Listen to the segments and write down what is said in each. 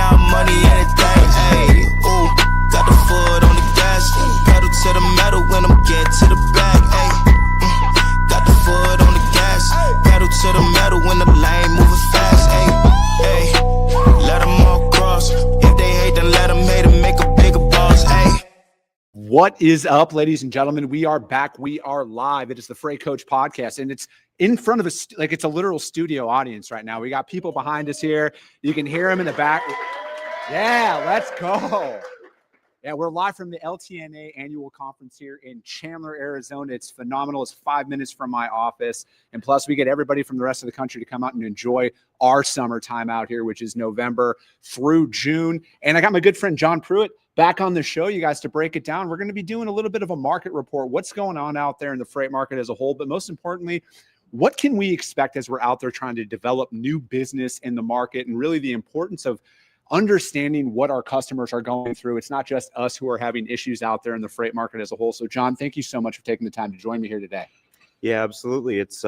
now, money, anything. Hey, ooh, got the foot on the gas, pedal to the metal when I'm getting to the back. Hey, got the foot on the gas, pedal to the metal when the lane moving fast. Hey, hey, let them all cross. If they hate, then let them hate and make a bigger boss. Hey. What is up, ladies and gentlemen? We are back. We are live. It is the Freight Coach Podcast, and it's in front of us, like it's a literal studio audience right now. We got people behind us here. You can hear them in the back. Yeah, let's go. Yeah, we're live from the LTNA annual conference here in Chandler, Arizona. It's phenomenal. It's 5 minutes from my office. And plus, we get everybody from the rest of the country to come out and enjoy our summertime out here, which is November through June. And I got my good friend Jon Pruitt back on the show, you guys, to break it down. We're going to be doing a little bit of a market report, what's going on out there in the freight market as a whole, but most importantly, what can we expect as we're out there trying to develop new business in the market, and really the importance of understanding what our customers are going through. It's not just us who are having issues out there in the freight market as a whole. So Jon, thank you so much for taking the time to join me here today. Yeah, absolutely. It's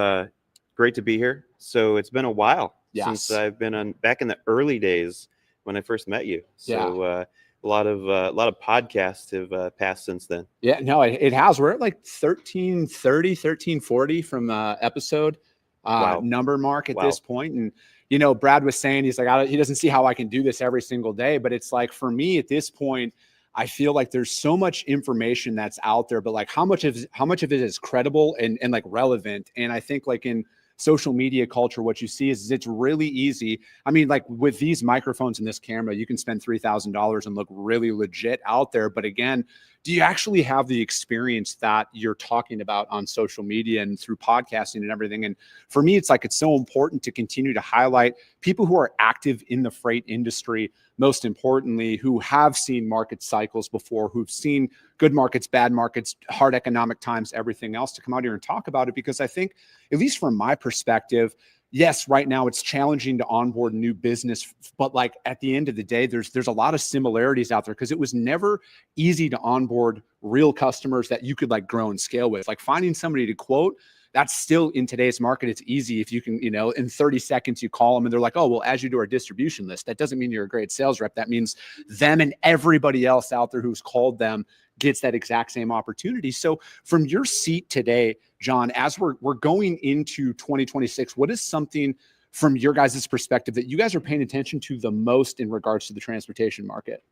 great to be here. So it's been a while since I've been back in the early days when I first met you. So a lot of podcasts have passed since then. Yeah, no, it has. We're at like 1330, 1340 from episode number mark at this point. And, you know, Brad was saying, he's like, he doesn't see how I can do this every single day. But it's like, for me at this point, I feel like there's so much information that's out there, but like how much of it is credible and like relevant. And I think like in social media culture, what you see is it's really easy. I mean, like with these microphones and this camera, you can spend $3,000 and look really legit out there. But again, do you actually have the experience that you're talking about on social media and through podcasting and everything? And for me, it's like, it's so important to continue to highlight people who are active in the freight industry, most importantly, who have seen market cycles before, who've seen good markets, bad markets, hard economic times, everything else, to come out here and talk about it. Because I think, at least from my perspective, yes, right now it's challenging to onboard new business, but like at the end of the day, there's a lot of similarities out there, because it was never easy to onboard real customers that you could like grow and scale with. Like finding somebody to quote, that's still in today's market. It's easy if you can, you know, in 30 seconds you call them and they're like, oh, well, add you to our distribution list. That doesn't mean you're a great sales rep. That means them and everybody else out there who's called them gets that exact same opportunity. So from your seat today, Jon, as we're going into 2026, what is something from your guys' perspective that you guys are paying attention to the most in regards to the transportation market?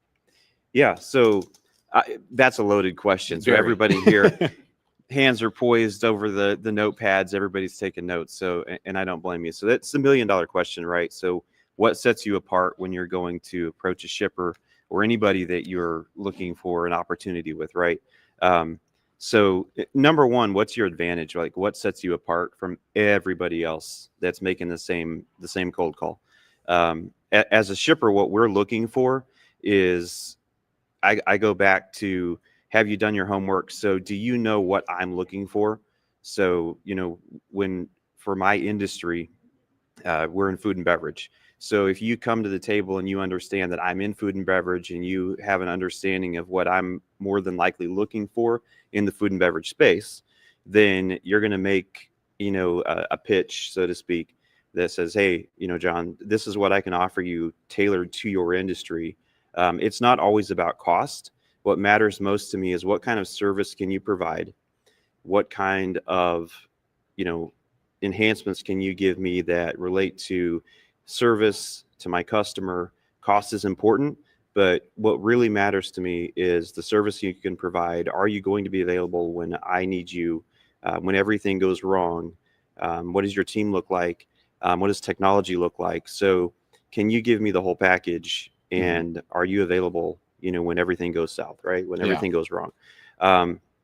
Yeah, so that's a loaded question. So everybody here, hands are poised over the notepads. Everybody's taking notes. So, and I don't blame you. So that's the $1 million question, right? So what sets you apart when you're going to approach a shipper or anybody that you're looking for an opportunity with, right? So number one, what's your advantage? Like, what sets you apart from everybody else that's making the same cold call? As a shipper, what we're looking for is, I go back to, have you done your homework? So do you know what I'm looking for? So, you know, for my industry, we're in food and beverage. So if you come to the table and you understand that I'm in food and beverage, and you have an understanding of what I'm more than likely looking for in the food and beverage space, then you're going to make, you know, a pitch, so to speak, that says, hey, you know, Jon, this is what I can offer you tailored to your industry. It's not always about cost. What matters most to me is what kind of service can you provide? What kind of, you know, enhancements can you give me that relate to service, to my customer? Cost is important, but what really matters to me is the service you can provide. Are you going to be available when I need you? When everything goes wrong? What does your team look like? What does technology look like? So can you give me the whole package? And are you available, you know, when everything goes south, right? When everything goes wrong.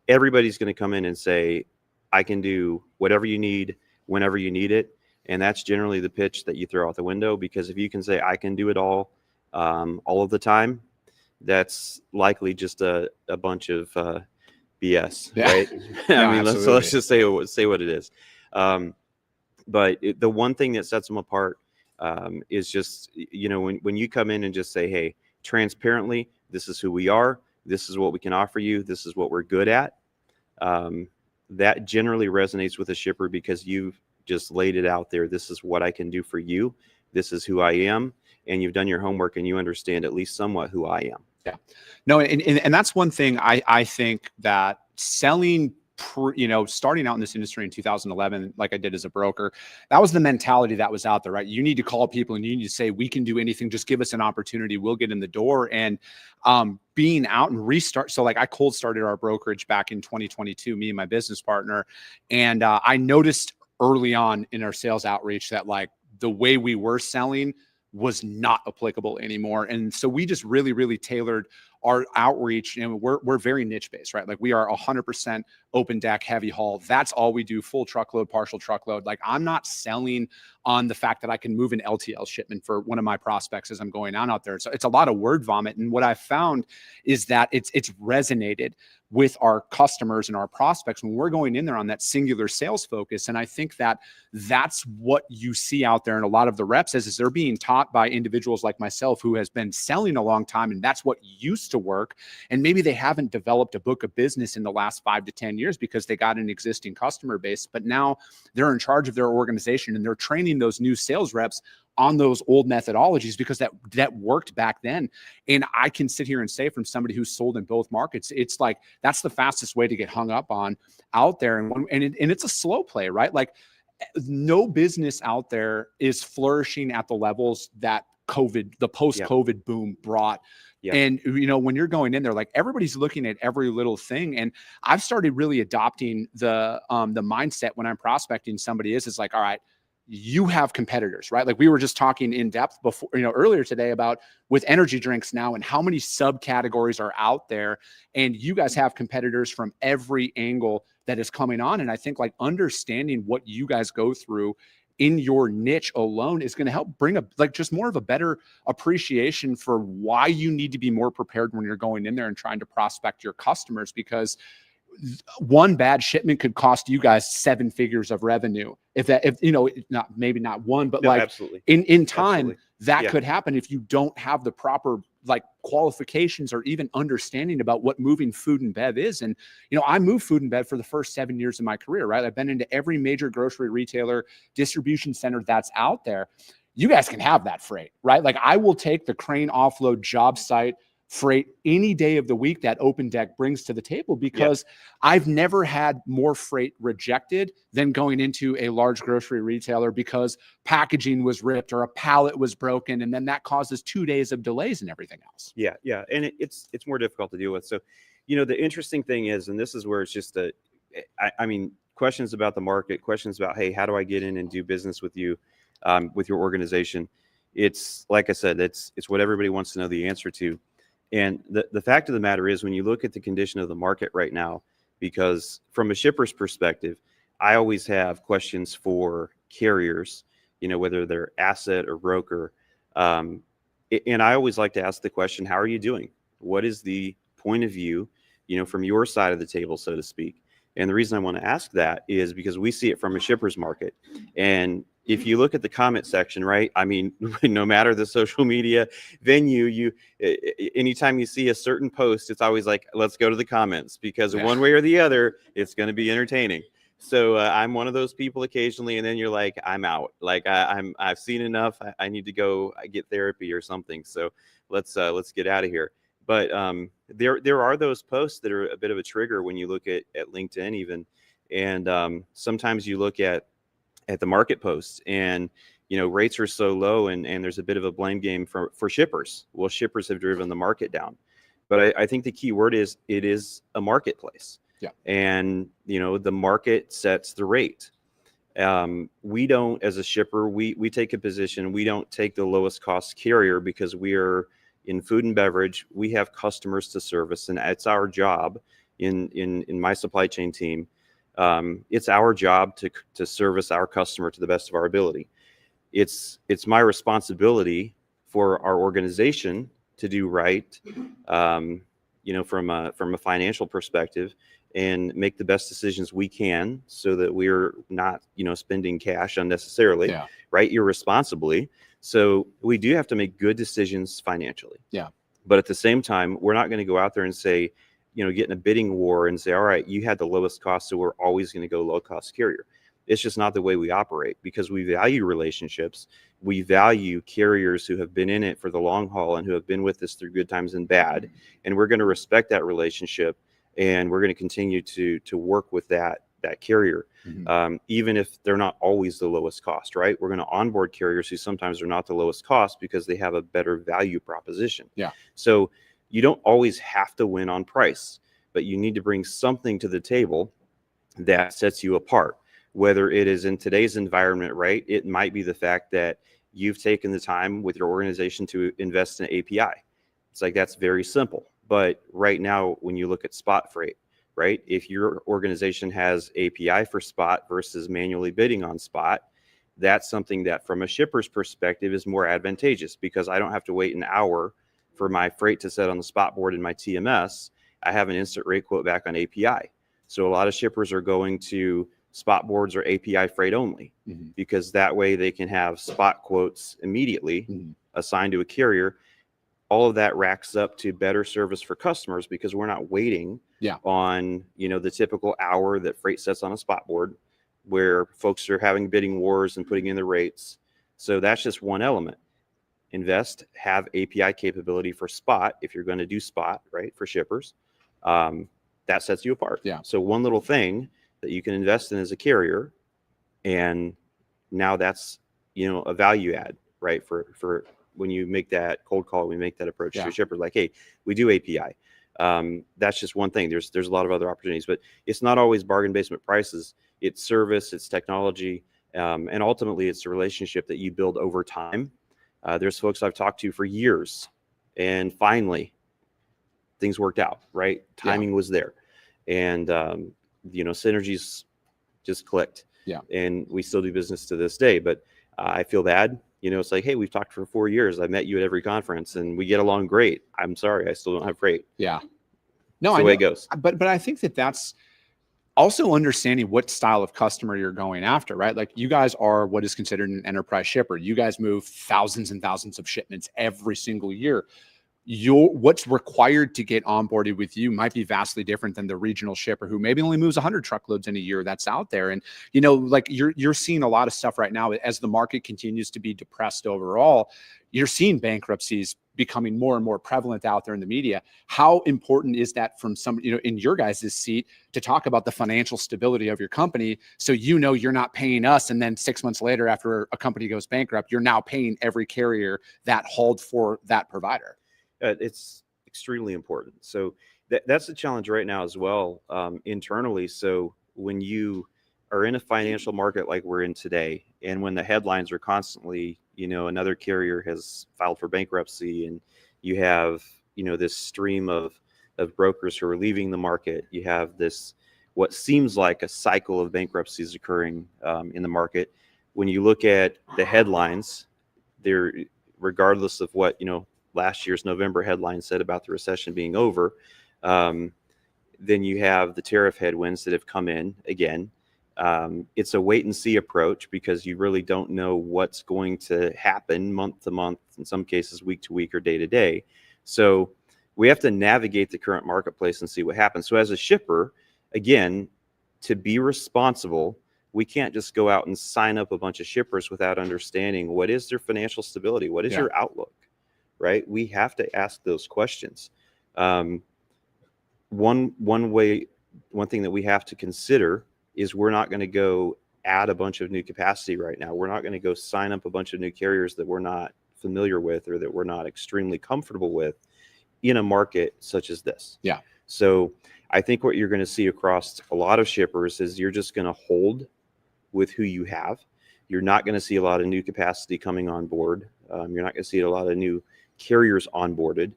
Everybody's going to come in and say, I can do whatever you need, whenever you need it. And that's generally the pitch that you throw out the window, because if you can say, I can do it all of the time, that's likely just a bunch of BS, right? I mean, let's just say what it is. But the one thing that sets them apart is just, you know, when you come in and just say, hey, transparently, this is who we are, this is what we can offer you, this is what we're good at, that generally resonates with a shipper, because you've just laid it out there. This is what I can do for you this is who I am, and you've done your homework and you understand at least somewhat who I am. Yeah. No, and that's one thing I think that selling, starting out in this industry in 2011, like I did as a broker, that was the mentality that was out there, right? You need to call people and you need to say, we can do anything. Just give us an opportunity. We'll get in the door. And being out and restart. So like I cold started our brokerage back in 2022, me and my business partner. And I noticed early on in our sales outreach that like the way we were selling was not applicable anymore. And so we just really, really tailored our outreach, and we're very niche based, right? Like we are 100% open deck, heavy haul. That's all we do, full truckload, partial truckload. Like I'm not selling on the fact that I can move an LTL shipment for one of my prospects as I'm going out there. So it's a lot of word vomit. And what I've found is that it's resonated with our customers and our prospects when we're going in there on that singular sales focus. And I think that that's what you see out there in a lot of the reps is they're being taught by individuals like myself who has been selling a long time, and that's what used to work. And maybe they haven't developed a book of business in the last 5 to 10 years because they got an existing customer base, but now they're in charge of their organization and they're training those new sales reps on those old methodologies because that worked back then. And I can sit here and say from somebody who's sold in both markets, it's like, that's the fastest way to get hung up on out there. And it's a slow play, right? Like no business out there is flourishing at the levels that the post-COVID boom brought. Yeah. And, when you're going in there, like everybody's looking at every little thing. And I've started really adopting the mindset when I'm prospecting somebody is like, all right, you have competitors, right? Like we were just talking in depth before, earlier today about with energy drinks now and how many subcategories are out there. And you guys have competitors from every angle that is coming on. And I think like understanding what you guys go through in your niche alone is going to help bring just more of a better appreciation for why you need to be more prepared when you're going in there and trying to prospect your customers, because one bad shipment could cost you guys 7 figures of revenue. Maybe not one, but absolutely. in time, absolutely. that could happen if you don't have the proper qualifications or even understanding about what moving food and bev is. And, I moved food and bev for the first 7 years of my career, right? I've been into every major grocery retailer, distribution center that's out there. You guys can have that freight, right? Like I will take the crane offload job site freight any day of the week that Open Deck brings to the table, because I've never had more freight rejected than going into a large grocery retailer because packaging was ripped or a pallet was broken. And then that causes 2 days of delays and everything else. Yeah. Yeah. And it's more difficult to deal with. So, the interesting thing is, and this is where it's just questions about the market, questions about, hey, how do I get in and do business with you, with your organization? It's like I said, it's what everybody wants to know the answer to. And the fact of the matter is, when you look at the condition of the market right now, because from a shipper's perspective, I always have questions for carriers, whether they're asset or broker. And I always like to ask the question, how are you doing? What is the point of view, from your side of the table, so to speak? And the reason I want to ask that is because we see it from a shipper's market. And if you look at the comment section, right? I mean, no matter the social media venue, anytime you see a certain post, it's always like, let's go to the comments, because one way or the other, it's going to be entertaining. So I'm one of those people occasionally, and then you're like, I'm out. Like I've seen enough. I need to go get therapy or something. So let's get out of here. But there are those posts that are a bit of a trigger when you look at LinkedIn even. And sometimes you look at the market posts and, rates are so low and there's a bit of a blame game for shippers. Well, shippers have driven the market down. But I think the key word is it is a marketplace. Yeah. And, the market sets the rate. We don't, as a shipper, we take a position. We don't take the lowest cost carrier because we are in food and beverage. We have customers to service, and it's our job in my supply chain team. It's our job to service our customer to the best of our ability. It's my responsibility for our organization to do right, from a financial perspective, and make the best decisions we can so that we're not, spending cash unnecessarily, right? Irresponsibly. So we do have to make good decisions financially. Yeah. But at the same time, we're not going to go out there and say, get in a bidding war and say, all right, you had the lowest cost, so we're always going to go low cost carrier. It's just not the way we operate, because we value relationships. We value carriers who have been in it for the long haul and who have been with us through good times and bad. And we're going to respect that relationship, and we're going to continue to work with that carrier, even if they're not always the lowest cost, right? We're going to onboard carriers who sometimes are not the lowest cost because they have a better value proposition. Yeah. So you don't always have to win on price, but you need to bring something to the table that sets you apart. Whether it is in today's environment, right? It might be the fact that you've taken the time with your organization to invest in an API. It's like, that's very simple. But right now, when you look at spot freight, right? If your organization has API for spot versus manually bidding on spot, that's something that from a shipper's perspective is more advantageous, because I don't have to wait an hour for my freight to set on the spot board in my TMS. I have an instant rate quote back on API. So a lot of shippers are going to spot boards or API freight only, because that way they can have spot quotes immediately assigned to a carrier. All of that racks up to better service for customers, because we're not waiting on, the typical hour that freight sets on a spot board, where folks are having bidding wars and putting in the rates. So that's just one element. Have API capability for spot if you're going to do spot, right, for shippers. That sets you apart. Yeah. So one little thing that you can invest in as a carrier, and now that's, a value add, right, for when you make that cold call, we make that approach to shippers, like, hey, we do API. That's just one thing. There's a lot of other opportunities, but it's not always bargain basement prices. It's service, it's technology, and ultimately it's a relationship that you build over time. There's folks I've talked to for years, and finally things worked out, right? Timing was there, and synergies just clicked. Yeah. And we still do business to this day, but I feel bad. It's like, hey, we've talked for 4 years. I met you at every conference and we get along great. I'm sorry, I still don't have freight. Yeah. No, it's the way it goes. But I think that's also understanding what style of customer you're going after, right? Like, you guys are what is considered an enterprise shipper. You guys move thousands and thousands of shipments every single year. What's required to get onboarded with you might be vastly different than the regional shipper who maybe only moves 100 truckloads in a year that's out there. And, like, you're seeing a lot of stuff right now as the market continues to be depressed overall. You're seeing bankruptcies becoming more and more prevalent out there in the media. How important is that from some, in your guys' seat, to talk about the financial stability of your company, so you're not paying us, and then 6 months later, after a company goes bankrupt, you're now paying every carrier that hauled for that provider? It's extremely important. So that's the challenge right now as well, internally. So when you are in a financial market like we're in today, and when the headlines are constantly, another carrier has filed for bankruptcy, and you have, this stream of brokers who are leaving the market, you have this, what seems like a cycle of bankruptcies occurring in the market. When you look at the headlines, they're, regardless of what, last year's November headline said about the recession being over, then you have the tariff headwinds that have come in again. It's a wait and see approach, because you really don't know what's going to happen month to month, in some cases week to week or day to day. So we have to navigate the current marketplace and see what happens. So as a shipper, again, to be responsible, we can't just go out and sign up a bunch of shippers without understanding what is their financial stability, what is your outlook, right? We have to ask those questions. One thing that we have to consider is we're not going to go add a bunch of new capacity right now. We're not going to go sign up a bunch of new carriers that we're not familiar with or that we're not extremely comfortable with in a market such as this. Yeah. So I think what you're going to see across a lot of shippers is you're just going to hold with who you have. You're not going to see a lot of new capacity coming on board. You're not going to see a lot of new carriers onboarded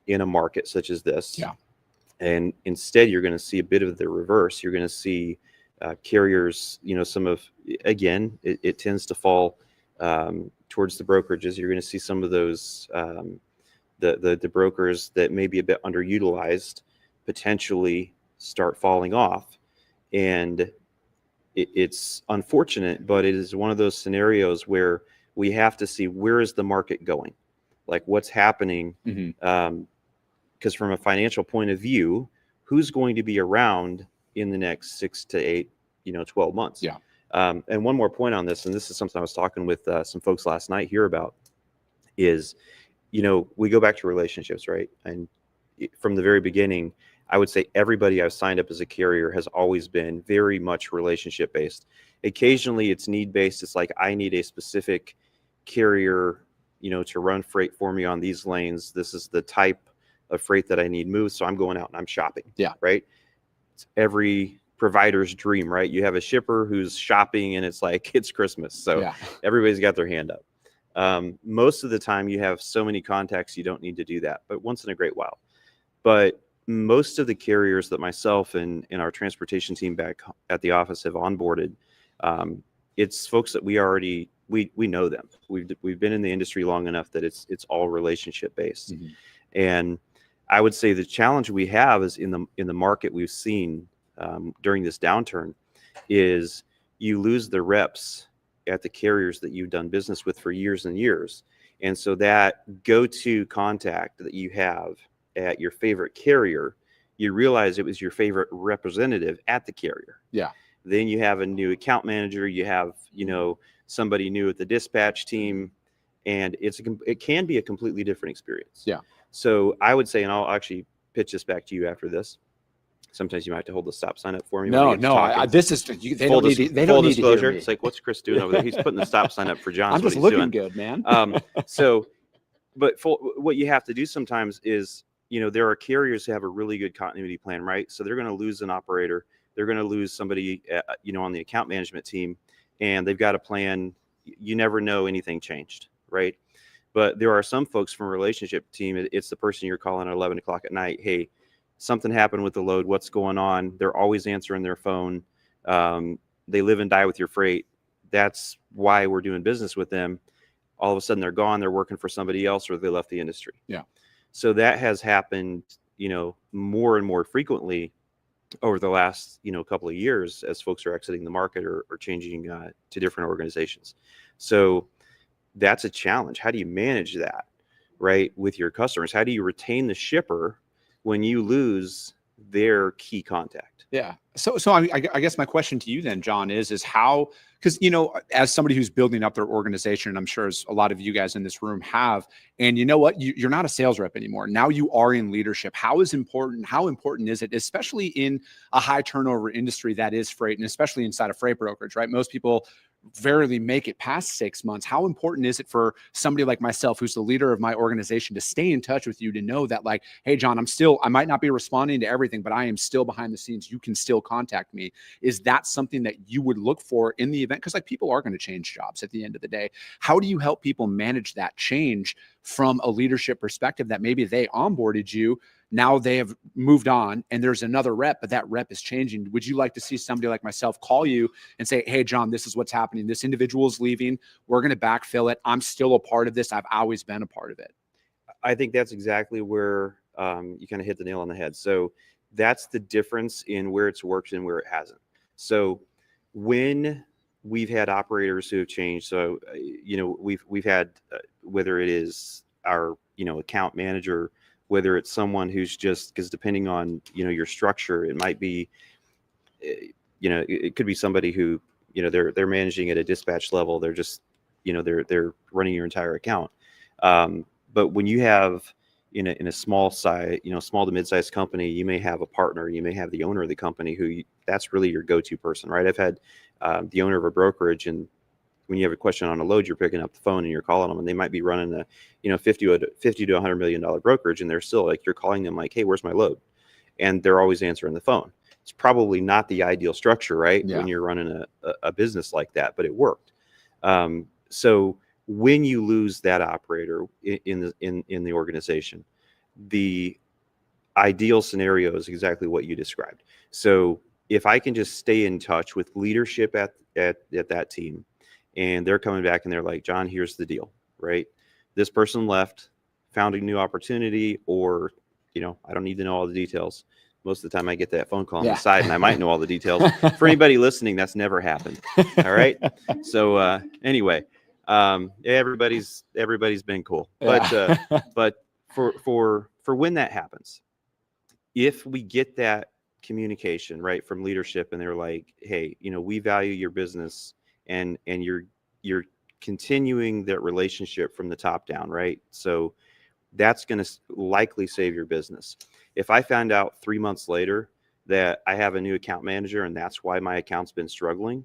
in a market such as this. Yeah. And instead, you're going to see a bit of the reverse. You're going to see carriers, some of, again, it tends to fall towards the brokerages. You're going to see some of those, the brokers that may be a bit underutilized potentially start falling off. And it's unfortunate, but it is one of those scenarios where we have to see, where is the market going? Like, what's happening? Because from a financial point of view, who's going to be around in the next 6 to 8 12 months. Yeah. And one more point on this, and this is something I was talking with some folks last night here about, is, we go back to relationships, right? And from the very beginning, I would say everybody I've signed up as a carrier has always been very much relationship based. Occasionally it's need based. It's like, I need a specific carrier, to run freight for me on these lanes. This is the type of freight that I need moved. So I'm going out and I'm shopping. Yeah. Right. It's every provider's dream, right? You have a shipper who's shopping and it's like, it's Christmas. So everybody's got their hand up. Most of the time you have so many contacts, you don't need to do that, but once in a great while. But most of the carriers that myself and our transportation team back at the office have onboarded, it's folks that we know them. We've been in the industry long enough that it's all relationship based. Mm-hmm. And I would say the challenge we have is in the market we've seen during this downturn is you lose the reps at the carriers that you've done business with for years and years. And so that go-to contact that you have at your favorite carrier, you realize it was your favorite representative at the carrier. Yeah. Then you have a new account manager, you have, somebody new at the dispatch team, and it can be a completely different experience. Yeah. So I would say, and I'll actually pitch this back to you after this. Sometimes you might have to hold the stop sign up for me. No, this is, they don't need to hear me. It's like, what's Chris doing over there? He's putting the stop sign up for John. I'm just looking good, man. But what you have to do sometimes is, there are carriers who have a really good continuity plan, right? So they're going to lose an operator. They're going to lose somebody, on the account management team, and they've got a plan. You never know anything changed, right? But there are some folks from a relationship team. It's the person you're calling at 11 o'clock at night. Hey, something happened with the load. What's going on? They're always answering their phone. They live and die with your freight. That's why we're doing business with them. All of a sudden they're gone. They're working for somebody else, or they left the industry. Yeah. So that has happened, more and more frequently over the last, couple of years as folks are exiting the market or changing to different organizations. So that's a challenge. How do you manage that, right, with your customers? How do you retain the shipper when you lose their key contact? Yeah. So I guess my question to you then, John, is how, because, as somebody who's building up their organization, and I'm sure as a lot of you guys in this room have, and you know what, you're not a sales rep anymore. Now you are in leadership. How important is it, especially in a high turnover industry that is freight, and especially inside of freight brokerage, right? Most people rarely make it past 6 months. How important is it for somebody like myself, who's the leader of my organization, to stay in touch with you, to know that, like, hey, John, I might not be responding to everything, but I am still behind the scenes. You can still contact me. Is that something that you would look for in the event? Because people are going to change jobs at the end of the day. How do you help people manage that change from a leadership perspective, that maybe they onboarded you, now they have moved on and there's another rep, but that rep is changing? Would you like to see somebody like myself call you and say, hey, John, this is what's happening. This individual is leaving. We're going to backfill it. I'm still a part of this. I've always been a part of it. I think that's exactly where you kind of hit the nail on the head. So that's the difference in where it's worked and where it hasn't. So when we've had operators who have changed, so, we've had, whether it is our, account manager, whether it's someone who's just, because depending on, your structure, it might be, it could be somebody who, they're managing at a dispatch level. They're just, they're running your entire account. But when you have in a small size, small to mid-sized company, you may have a partner, you may have the owner of the company that's really your go-to person, right? I've had the owner of a brokerage, and when you have a question on a load, you're picking up the phone and you're calling them, and they might be running a, $50 to $100 million brokerage, and they're still like, you're calling them like, hey, where's my load? And they're always answering the phone. It's probably not the ideal structure, right? Yeah. When you're running a business like that, but it worked. So when you lose that operator in the organization, the ideal scenario is exactly what you described. So if I can just stay in touch with leadership at that team, and they're coming back and they're like, John, here's the deal, right? This person left, found a new opportunity, or, I don't need to know all the details. Most of the time I get that phone call on the side and I might know all the details. For anybody listening, that's never happened. All right. So anyway, everybody's been cool, but for when that happens, if we get that communication, right, from leadership, and they're like, hey, we value your business, and you're continuing that relationship from the top down, right? So that's going to likely save your business. If I found out 3 months later that I have a new account manager and that's why my account's been struggling,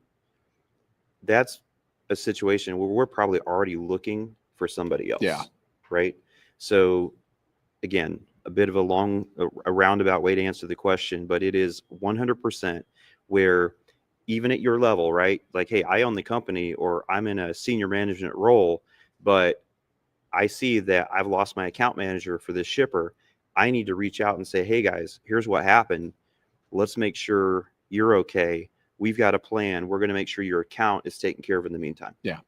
that's a situation where we're probably already looking for somebody else. Yeah. Right. So again, a bit of a roundabout way to answer the question, but it is 100% where even at your level, right? Like, hey, I own the company, or I'm in a senior management role, but I see that I've lost my account manager for this shipper. I need to reach out and say, hey guys, here's what happened. Let's make sure you're okay. We've got a plan. We're going to make sure your account is taken care of in the meantime. Yeah.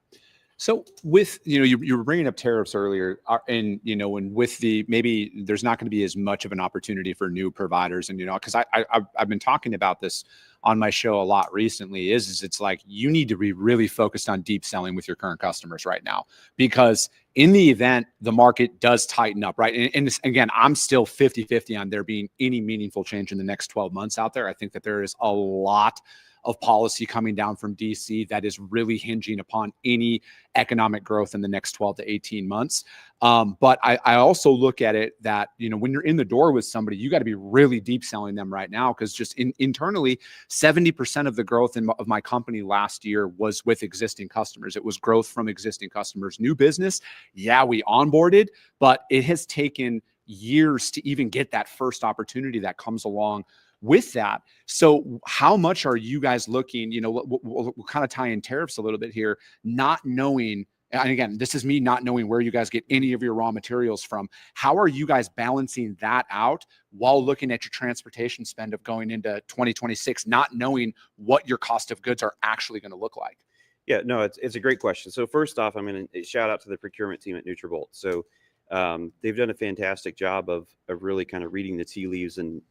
So with, you were bringing up tariffs earlier, and, and with maybe there's not going to be as much of an opportunity for new providers. And, because I've been talking about this on my show a lot recently, is it's like, you need to be really focused on deep selling with your current customers right now, because in the event the market does tighten up, right? And again, I'm still 50-50 on there being any meaningful change in the next 12 months out there. I think that there is a lot of policy coming down from DC that is really hinging upon any economic growth in the next 12 to 18 months. But I also look at it that, when you're in the door with somebody, you got to be really deep selling them right now, because just internally, 70% of the growth of my company last year was with existing customers. It was growth from existing customers. New business, yeah, we onboarded, but it has taken years to even get that first opportunity that comes along with that. So how much are you guys looking, we'll kind of tie in tariffs a little bit here, not knowing, and again, this is me not knowing where you guys get any of your raw materials from. How are you guys balancing that out while looking at your transportation spend of going into 2026, not knowing what your cost of goods are actually going to look like? Yeah, no, it's a great question. So first off, I'm going to shout out to the procurement team at Nutrabolt. So they've done a fantastic job of really kind of reading the tea leaves and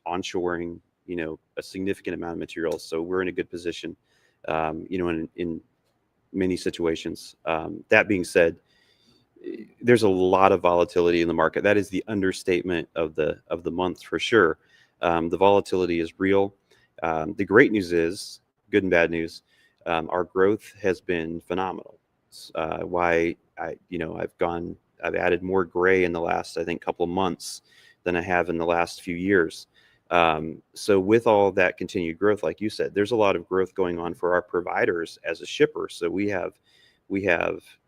onshoring, a significant amount of materials. So we're in a good position, in many situations. That being said, there's a lot of volatility in the market. That is the understatement of the month for sure. The volatility is real. The great news is, good and bad news, our growth has been phenomenal. I've added more gray in the last, I think, couple of months than I have in the last few years. So with all that continued growth, like you said, there's a lot of growth going on for our providers as a shipper. So we have,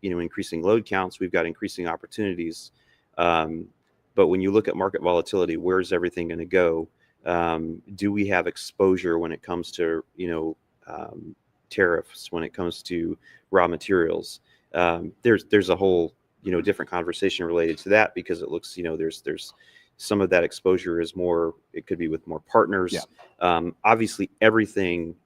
increasing load counts, we've got increasing opportunities. But when you look at market volatility, where's everything going to go? Do we have exposure when it comes to, tariffs, when it comes to raw materials? There's a whole, different conversation related to that, because it looks, there's some of that exposure is more, it could be with more partners. Yeah. Obviously everything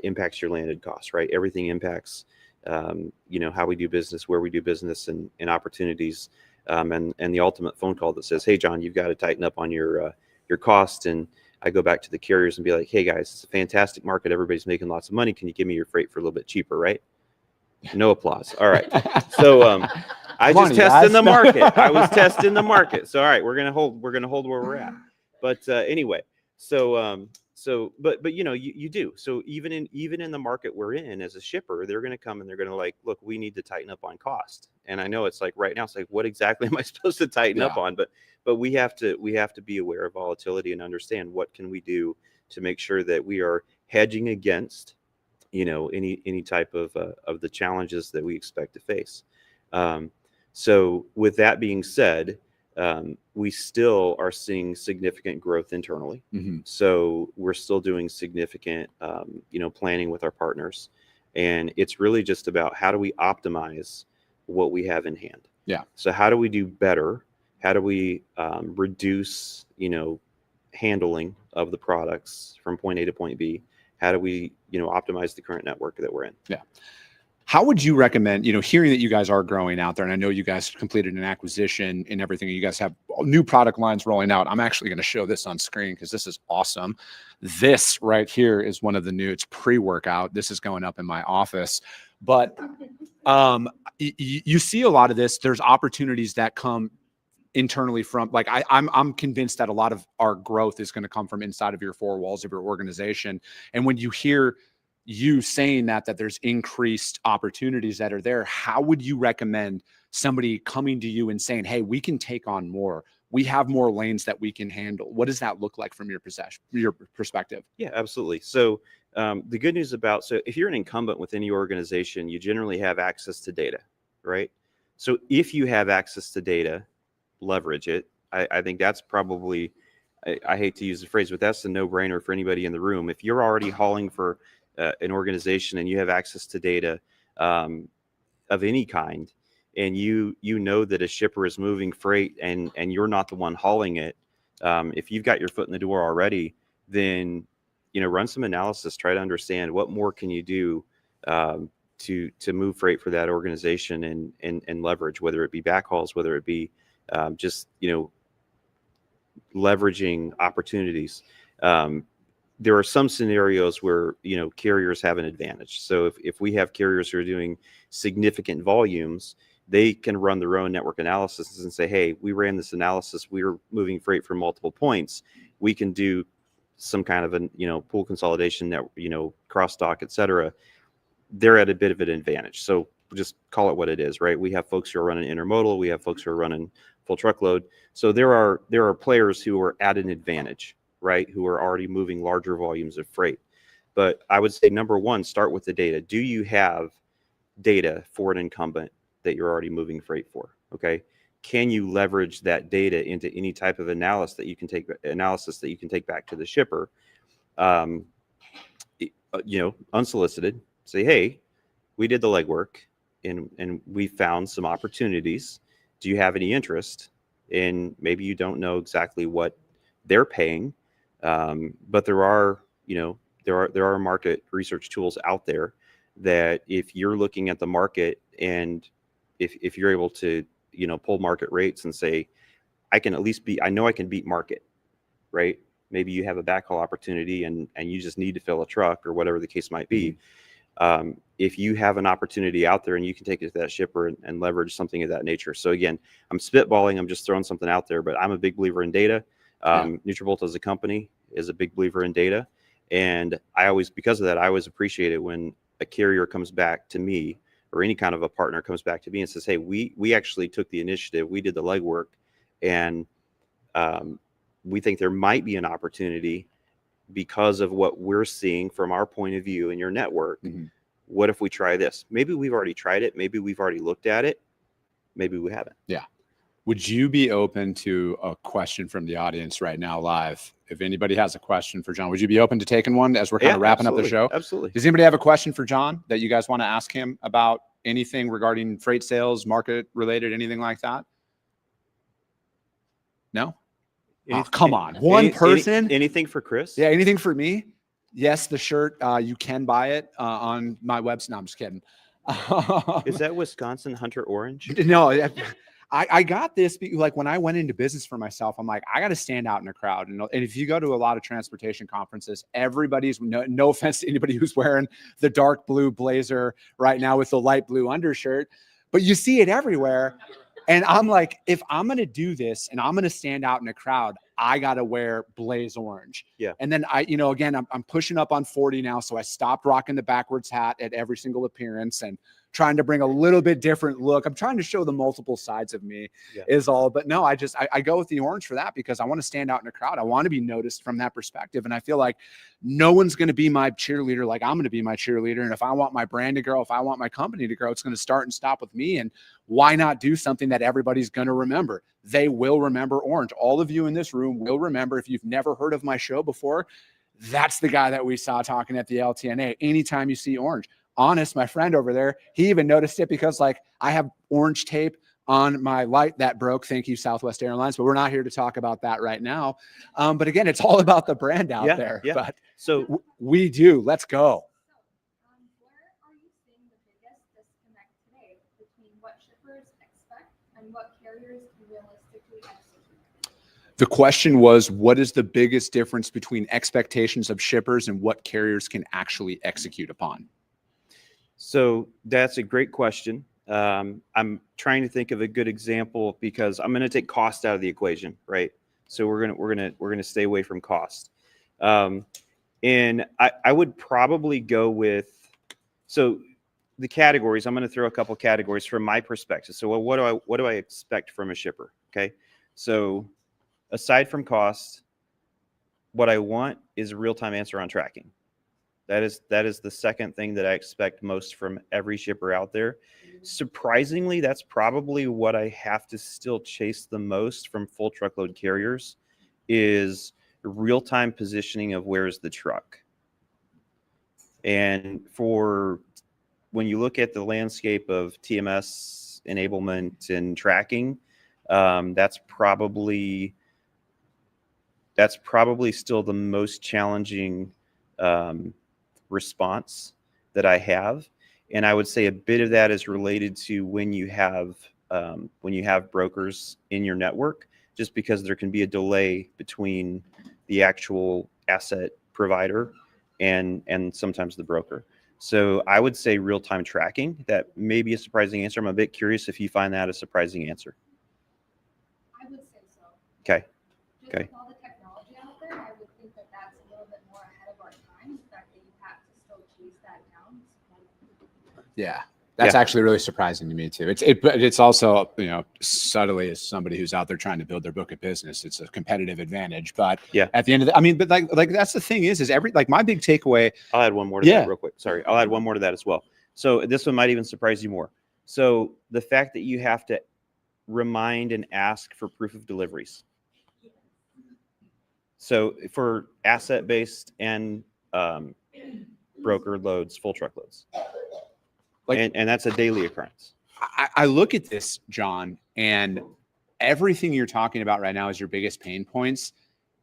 impacts your landed costs, right? Everything impacts, how we do business, where we do business, and opportunities. And the ultimate phone call that says, hey, Jon, you've got to tighten up on your cost. And I go back to the carriers and be like, hey guys, it's a fantastic market. Everybody's making lots of money. Can you give me your freight for a little bit cheaper, right? No applause. All right. So I just testing the market. I was testing the market. So all right, we're gonna hold where we're at. But anyway, but you do. So even in the market we're in as a shipper, they're gonna come and they're gonna like, look, we need to tighten up on cost. And I know it's like right now, it's like, what exactly am I supposed to tighten up on? But we have to be aware of volatility and understand what can we do to make sure that we are hedging against any type of the challenges that we expect to face. So with that being said, we still are seeing significant growth internally. Mm-hmm. So we're still doing significant, planning with our partners, and it's really just about how do we optimize what we have in hand. Yeah. So how do we do better? How do we reduce, handling of the products from point A to point B? How do we, optimize the current network that we're in? Yeah. How would you recommend, hearing that you guys are growing out there, and I know you guys completed an acquisition and everything, you guys have new product lines rolling out. I'm actually going to show this on screen because this is awesome. This right here is one of the new, it's pre-workout. This is going up in my office. But you see a lot of this. There's opportunities that come internally from like I'm convinced that a lot of our growth is going to come from inside of your four walls of your organization. And when you hear you saying that there's increased opportunities that are there, how would you recommend somebody coming to you and saying, hey, we can take on more, we have more lanes that we can handle? What does that look like from your perspective? Yeah, absolutely. So the good news about, so if you're an incumbent with any organization, you generally have access to data, right? So if you have access to data, leverage it. I think that's probably, I hate to use the phrase, but that's a no-brainer for anybody in the room. If you're already hauling for an organization and you have access to data of any kind, and you know that a shipper is moving freight and you're not the one hauling it, if you've got your foot in the door already, then run some analysis, try to understand what more can you do to move freight for that organization and leverage, whether it be backhauls, whether it be just leveraging opportunities. There are some scenarios where carriers have an advantage. So if we have carriers who are doing significant volumes, they can run their own network analysis and say, hey, we ran this analysis, we were moving freight from multiple points, we can do some kind of a pool consolidation, that cross dock, etc. They're at a bit of an advantage. So just call it what it is, right? We have folks who are running intermodal, we have folks who are running full truckload. So there are players who are at an advantage, right? Who are already moving larger volumes of freight. But I would say, number one, start with the data. Do you have data for an incumbent that you're already moving freight for? Okay. Can you leverage that data into any type of analysis that you can take back to the shipper? Unsolicited, say, hey, we did the legwork and we found some opportunities. Do you have any interest? And maybe you don't know exactly what they're paying, but there are market research tools out there that if you're looking at the market and if you're able to pull market rates and say, I know I can beat market, right? Maybe you have a backhaul opportunity and you just need to fill a truck or whatever the case might be. If you have an opportunity out there and you can take it to that shipper and leverage something of that nature. So again, I'm spitballing, I'm just throwing something out there, but I'm a big believer in data. Nutrabolt as a company is a big believer in data. And because of that, I always appreciate it when a carrier comes back to me or any kind of a partner comes back to me and says, hey, we actually took the initiative, we did the legwork, and we think there might be an opportunity because of what we're seeing from our point of view in your network. What if we try this? Maybe we've already tried it. Maybe we've already looked at it. Maybe we haven't. Yeah. Would you be open to a question from the audience right now live? If anybody has a question for Jon, would you be open to taking one as we're kind of wrapping up the show? Absolutely. Does anybody have a question for Jon that you guys want to ask him about anything regarding freight sales, market related, anything like that? No? Come on. One person? Anything for Chris? Yeah, anything for me? Yes, the shirt. You can buy it on my website. No, I'm just kidding. Is that Wisconsin Hunter Orange? No, I got this like when I went into business for myself. I'm like, I got to stand out in a crowd. And if you go to a lot of transportation conferences, everybody's no offense to anybody who's wearing the dark blue blazer right now with the light blue undershirt, but you see it everywhere. And I'm like, if I'm going to do this and I'm going to stand out in a crowd, I got to wear blaze orange. Yeah. And then again, I'm pushing up on 40 now. So I stopped rocking the backwards hat at every single appearance and trying to bring a little bit different look. I'm trying to show the multiple sides of me is all, but no, I go with the orange for that because I want to stand out in a crowd. I want to be noticed from that perspective. And I feel like no one's going to be my cheerleader like I'm going to be my cheerleader. And if I want my brand to grow, if I want my company to grow, it's going to start and stop with me. And why not do something that everybody's going to remember? They will remember orange. All of you in this room will remember. If you've never heard of my show before, that's the guy that we saw talking at the LTNA. Anytime you see orange, Honest, my friend over there, he even noticed it because like I have orange tape on my light that broke. Thank you, Southwest Airlines. But we're not here to talk about that right now. But again, it's all about the brand out there. Yeah. But so we do. Let's go. Where are you seeing the biggest disconnect today between what shippers expect and what carriers can realistically execute? The question was, what is the biggest difference between expectations of shippers and what carriers can actually execute upon? So that's a great question. I'm trying to think of a good example because I'm going to take cost out of the equation, right? So we're gonna stay away from cost. And I would probably go with, so the categories. I'm going to throw a couple categories from my perspective. So what do I expect from a shipper? Okay, so aside from cost, what I want is a real-time answer on tracking. That is the second thing that I expect most from every shipper out there. Surprisingly, that's probably what I have to still chase the most from full truckload carriers is real-time positioning of where's the truck. And for when you look at the landscape of TMS enablement and tracking, that's probably still the most challenging response that I have. And I would say a bit of that is related to when you have brokers in your network, just because there can be a delay between the actual asset provider and sometimes the broker. So I would say real-time tracking. That may be a surprising answer. I'm a bit curious if you find that a surprising answer. I would say so. Okay. Just Okay. with all the technology out there, I would think that that's a little bit more ahead of our time. The fact that you have to still chase that down. Yeah. That's actually really surprising to me too. But it's also, subtly, as somebody who's out there trying to build their book of business, it's a competitive advantage. But at the end of but like that's the thing is my big takeaway. I'll add one more to that real quick. Sorry. I'll add one more to that as well. So this one might even surprise you more. So the fact that you have to remind and ask for proof of deliveries. So for asset-based and broker loads, full truckloads. And that's a daily occurrence. I look at this, John, and everything you're talking about right now as your biggest pain points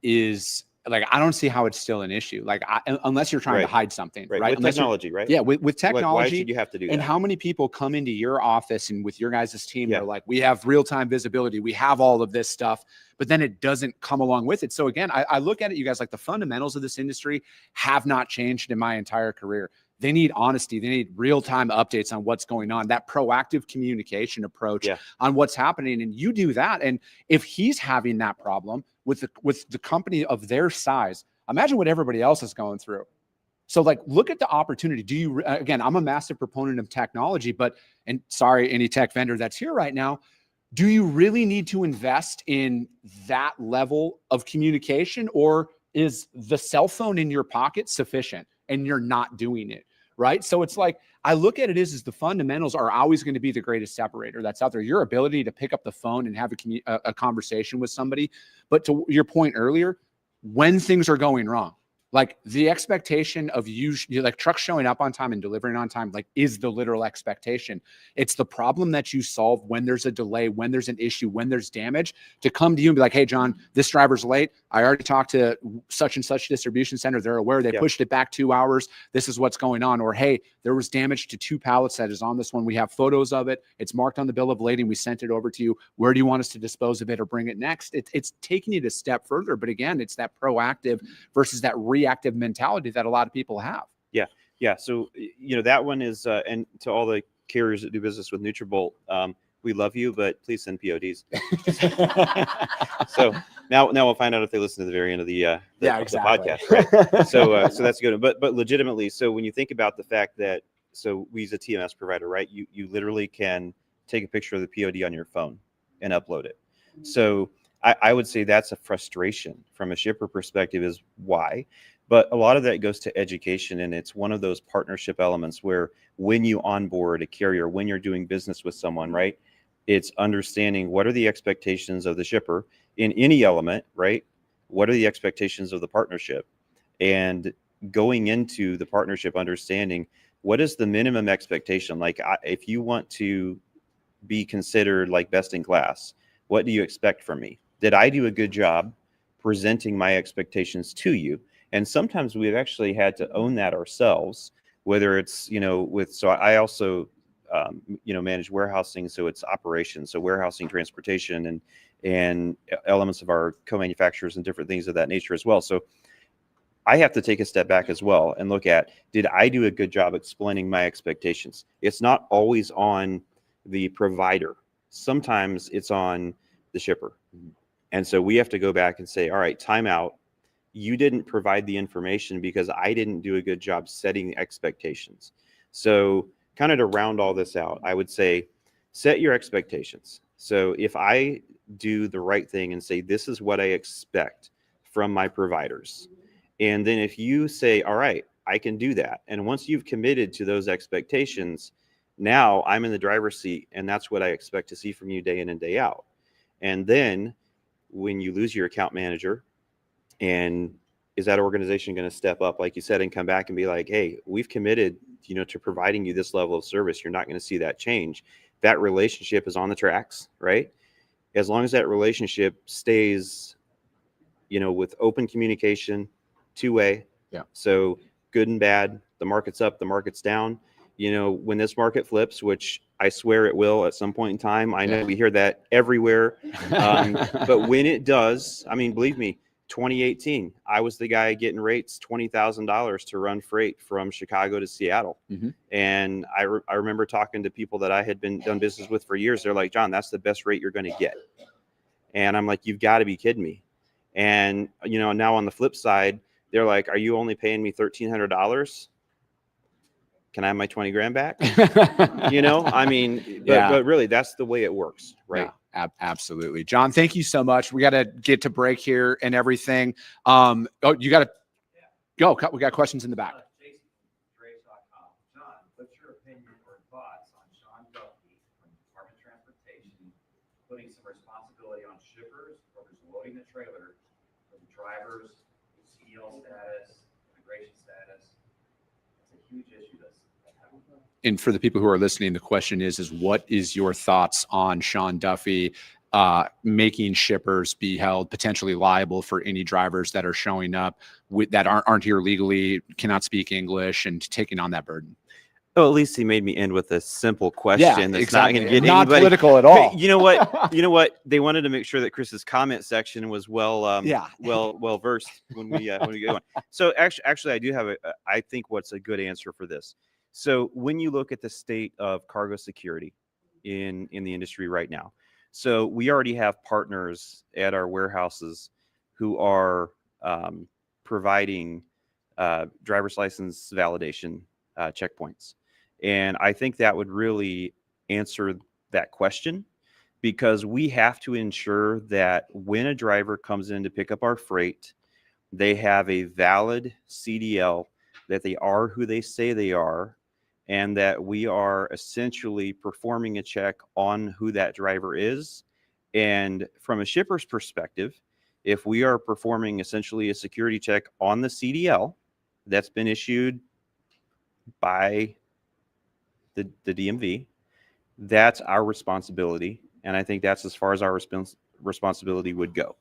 is like, I don't see how it's still an issue. Like, unless you're trying to hide something, right? With technology, right? Yeah, with technology. Why should you have to do that? And how many people come into your office and with your guys' team, they're like, we have real-time visibility. We have all of this stuff, but then it doesn't come along with it. So again, I look at it, you guys, like the fundamentals of this industry have not changed in my entire career. They need honesty. They need real-time updates on what's going on, that proactive communication approach on what's happening. And you do that. And if he's having that problem with the company of their size, imagine what everybody else is going through. So like, look at the opportunity. Do you, again, I'm a massive proponent of technology, and sorry, any tech vendor that's here right now, do you really need to invest in that level of communication, or is the cell phone in your pocket sufficient and you're not doing it? Right. So it's like, I look at it as the fundamentals are always going to be the greatest separator that's out there. Your ability to pick up the phone and have a conversation with somebody. But to your point earlier, when things are going wrong, like the expectation of you like trucks showing up on time and delivering on time, like is the literal expectation. It's the problem that you solve when there's a delay, when there's an issue, when there's damage, to come to you and be like, hey, John, this driver's late. I already talked to such and such distribution center. They're aware they pushed it back 2 hours. This is what's going on. Or, hey, there was damage to 2 pallets that is on this one. We have photos of it. It's marked on the bill of lading. We sent it over to you. Where do you want us to dispose of it or bring it next? It's taking it a step further. But again, it's that proactive versus that reactive mentality that a lot of people have. Yeah. So, that one is, and to all the carriers that do business with Nutrabolt, we love you, but please send PODs. So now we'll find out if they listen to the very end of the podcast, right? So that's good. But legitimately, so when you think about the fact that, so we use a TMS provider, right? You literally can take a picture of the POD on your phone and upload it. So I would say that's a frustration from a shipper perspective is why. But a lot of that goes to education, and it's one of those partnership elements where when you onboard a carrier, when you're doing business with someone, right, it's understanding what are the expectations of the shipper in any element, right? What are the expectations of the partnership? And going into the partnership, understanding what is the minimum expectation? Like if you want to be considered like best in class, what do you expect from me? Did I do a good job presenting my expectations to you? And sometimes we've actually had to own that ourselves, whether it's, so I also, manage warehousing. So it's operations, so warehousing, transportation, and elements of our co-manufacturers and different things of that nature as well. So I have to take a step back as well and look at, did I do a good job explaining my expectations? It's not always on the provider. Sometimes it's on the shipper. And so we have to go back and say, all right, time out. You didn't provide the information because I didn't do a good job setting expectations. So kind of to round all this out, I would say set your expectations. So if I do the right thing and say, this is what I expect from my providers. And then if you say, all right, I can do that. And once you've committed to those expectations, now I'm in the driver's seat, and that's what I expect to see from you day in and day out. And then when you lose your account manager, and is that organization going to step up, like you said, and come back and be like, hey, we've committed, to providing you this level of service. You're not going to see that change. That relationship is on the tracks, right? As long as that relationship stays, with open communication, two-way. Yeah. So good and bad, the market's up, the market's down. When this market flips, which I swear it will at some point in time, I know we hear that everywhere. But when it does, believe me, 2018, I was the guy getting rates $20,000 to run freight from Chicago to Seattle. Mm-hmm. And I remember talking to people that I had done business with for years. They're like, John, that's the best rate you're going to get. And I'm like, you've got to be kidding me. And, now on the flip side, they're like, are you only paying me $1,300? Can I have my 20 grand back? But really that's the way it works, right? Yeah, absolutely. John, thank you so much. We got to get to break here and everything. You got to go. We got questions in the back. John, what's your opinion or thoughts on Sean Duffy from the Department of Transportation putting some responsibility on shippers for loading the trailer for the drivers, CDL status, immigration status? It's a huge issue that's happening. And for the people who are listening, the question is what is your thoughts on Sean Duffy making shippers be held potentially liable for any drivers that are showing up that aren't here legally, cannot speak English, and taking on that burden? Oh, at least he made me end with a simple question. Yeah, that's exactly. not going to get not anybody political at all. Hey, you know what? They wanted to make sure that Chris's comment section was well versed when we get going. So actually, I do have I think what's a good answer for this. So when you look at the state of cargo security in the industry right now, so we already have partners at our warehouses who are providing driver's license validation checkpoints. And I think that would really answer that question, because we have to ensure that when a driver comes in to pick up our freight, they have a valid CDL, that they are who they say they are, and that we are essentially performing a check on who that driver is. And from a shipper's perspective, if we are performing essentially a security check on the CDL that's been issued by the DMV, that's our responsibility. And I think that's as far as our responsibility would go.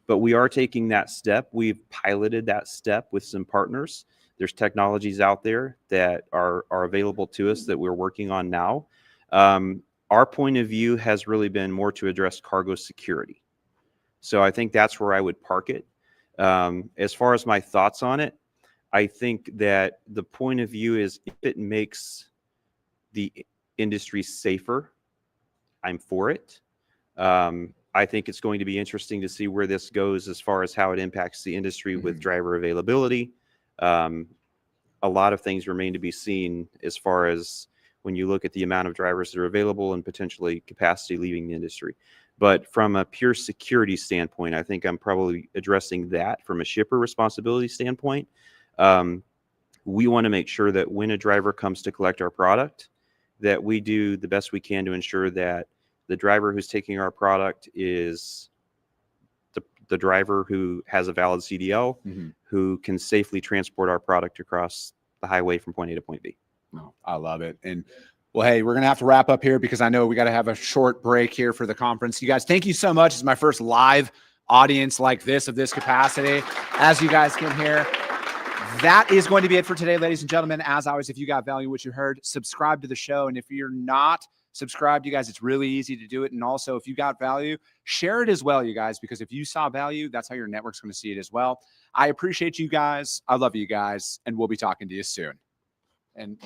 But we are taking that step. We've piloted that step with some partners. There's technologies out there that are available to us that we're working on now. Our point of view has really been more to address cargo security. So I think that's where I would park it. As far as my thoughts on it, I think that the point of view is if it makes the industry safer, I'm for it. I think it's going to be interesting to see where this goes as far as how it impacts the industry with driver availability. A lot of things remain to be seen as far as when you look at the amount of drivers that are available and potentially capacity leaving the industry. But from a pure security standpoint, I think I'm probably addressing that from a shipper responsibility standpoint. We want to make sure that when a driver comes to collect our product, that we do the best we can to ensure that the driver who's taking our product is the driver who has a valid CDL, who can safely transport our product across the highway from point A to point B. Oh, I love it. And well, hey, we're going to have to wrap up here because I know we got to have a short break here for the conference. You guys, thank you so much. It's my first live audience like this of this capacity. As you guys can hear, that is going to be it for today, ladies and gentlemen. As always, if you got value in what you heard, subscribe to the show. And if you're not subscribed, you guys, it's really easy to do it. And also, if you got value, share it as well, you guys, because if you saw value, that's how your network's going to see it as well. I appreciate you guys. I love you guys. And we'll be talking to you soon. And